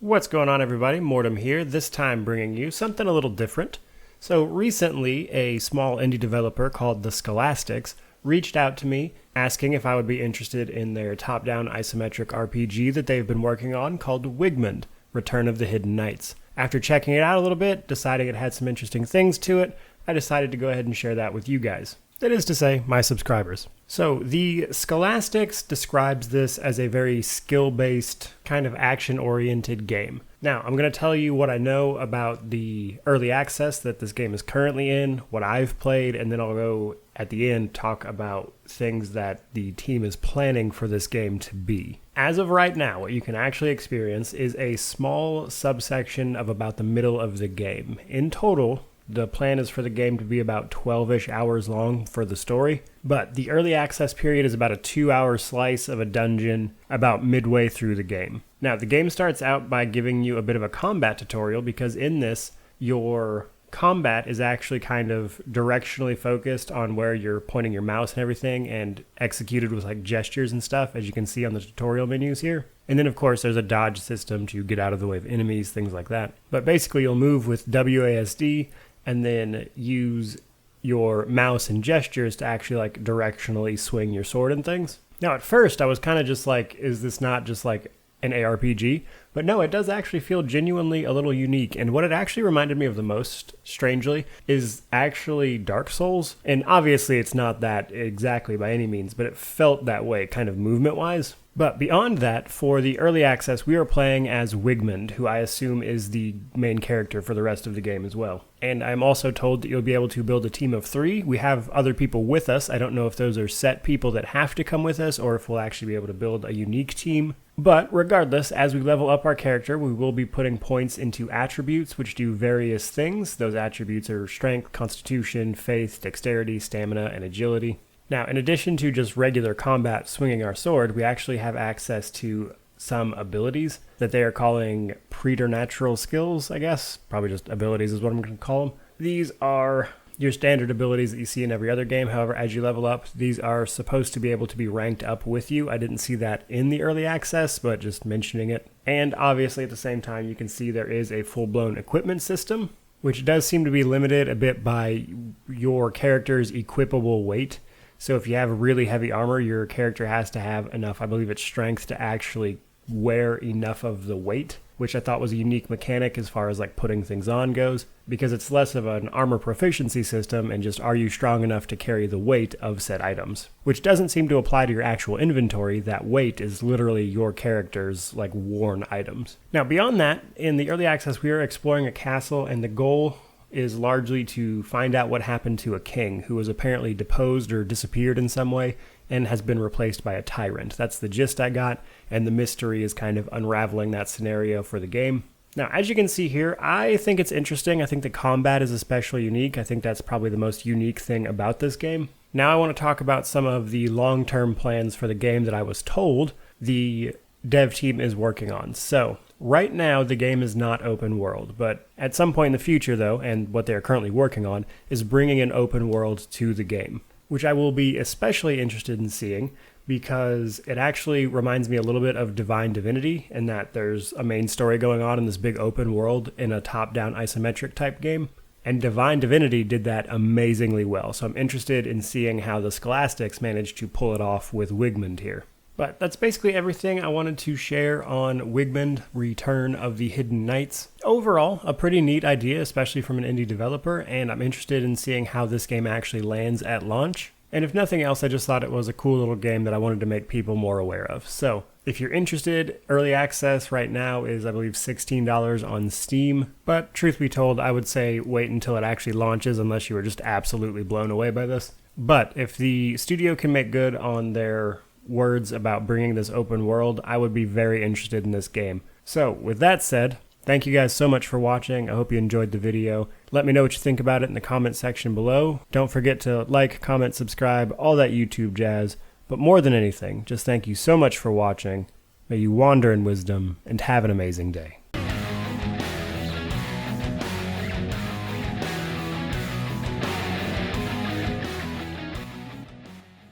What's going on, everybody? Mortem here, this time bringing you something a little different. So recently, a small indie developer called The Scholastics reached out to me asking if I would be interested in their top-down isometric RPG that they've been working on called Wigmund, Return of the Hidden Knights. After checking it out a little bit, deciding it had some interesting things to it, I decided to go ahead and share that with you guys. That is to say, my subscribers. So, the Scholastics describes this as a very skill-based, kind of action-oriented game. Now, I'm going to tell you what I know about the early access that this game is currently in, what I've played, and then I'll go, at the end, talk about things that the team is planning for this game to be. As of right now, what you can actually experience is a small subsection of about the middle of the game. In total, the plan is for the game to be about 12-ish hours long for the story, but the early access period is about a 2-hour slice of a dungeon about midway through the game. Now, the game starts out by giving you a bit of a combat tutorial because in this, your combat is actually kind of directionally focused on where you're pointing your mouse and everything and executed with like gestures and stuff, as you can see on the tutorial menus here. And then, of course, there's a dodge system to get out of the way of enemies, things like that. But basically, you'll move with WASD and then use your mouse and gestures to actually like directionally swing your sword and things. Now, at first, I was kind of just like, is this not just like an ARPG? But no, it does actually feel genuinely a little unique. And what it actually reminded me of the most, strangely, is actually Dark Souls. And obviously, it's not that exactly by any means, but it felt that way, kind of movement-wise. But beyond that, for the early access, we are playing as Wigmund, who I assume is the main character for the rest of the game as well. And I'm also told that you'll be able to build a team of 3. We have other people with us. I don't know if those are set people that have to come with us or if we'll actually be able to build a unique team. But regardless, as we level up our character, we will be putting points into attributes which do various things. Those attributes are strength, constitution, faith, dexterity, stamina, and agility. Now, in addition to just regular combat swinging our sword, we actually have access to some abilities that they are calling preternatural skills, I guess. Probably just abilities is what I'm going to call them. These are your standard abilities that you see in every other game. However, as you level up, these are supposed to be able to be ranked up with you. I didn't see that in the early access, but just mentioning it. And obviously, at the same time, you can see there is a full-blown equipment system, which does seem to be limited a bit by your character's equipable weight. So if you have really heavy armor, your character has to have enough, I believe it's strength, to actually wear enough of the weight, which I thought was a unique mechanic as far as like putting things on goes, because it's less of an armor proficiency system and just are you strong enough to carry the weight of said items, which doesn't seem to apply to your actual inventory. That weight is literally your character's like worn items. Now beyond that, in the early access, we are exploring a castle, and the goal is largely to find out what happened to a king who was apparently deposed or disappeared in some way and has been replaced by a tyrant. That's the gist I got, and the mystery is kind of unraveling that scenario for the game. Now, as you can see here, I think it's interesting. I think the combat is especially unique. I think that's probably the most unique thing about this game. Now I want to talk about some of the long-term plans for the game that I was told the dev team is working on. So, right now, the game is not open world, but at some point in the future, though, and what they are currently working on, is bringing an open world to the game, which I will be especially interested in seeing because it actually reminds me a little bit of Divine Divinity in that there's a main story going on in this big open world in a top-down isometric type game, and Divine Divinity did that amazingly well, so I'm interested in seeing how the Scholastics managed to pull it off with Wigmund here. But that's basically everything I wanted to share on Wigmund, Return of the Hidden Knights. Overall, a pretty neat idea, especially from an indie developer, and I'm interested in seeing how this game actually lands at launch. And if nothing else, I just thought it was a cool little game that I wanted to make people more aware of. So, if you're interested, early access right now is, I believe, $16 on Steam. But truth be told, I would say wait until it actually launches unless you were just absolutely blown away by this. But if the studio can make good on their words about bringing this open world, I would be very interested in this game. So, with that said, thank you guys so much for watching. I hope you enjoyed the video. Let me know what you think about it in the comment section below. Don't forget to like, comment, subscribe, all that YouTube jazz. But more than anything, just thank you so much for watching. May you wander in wisdom and have an amazing day.